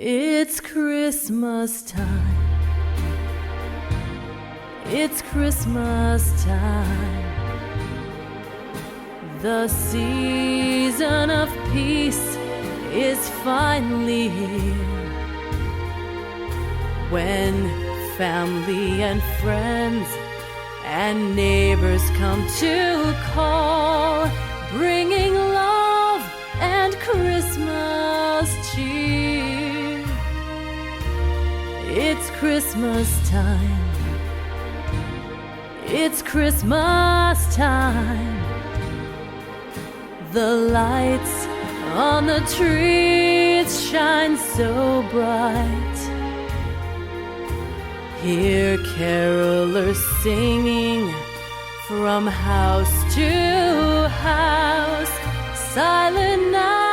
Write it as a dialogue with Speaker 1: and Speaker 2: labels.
Speaker 1: It's Christmas time. It's Christmas time. The season of peace is finally here, when family and friends and neighbors come to call, bringing love and Christmas cheer. It's Christmas time. It's Christmas time. The lights on the trees shine so bright. Hear carolers singing from house to house. Silent night.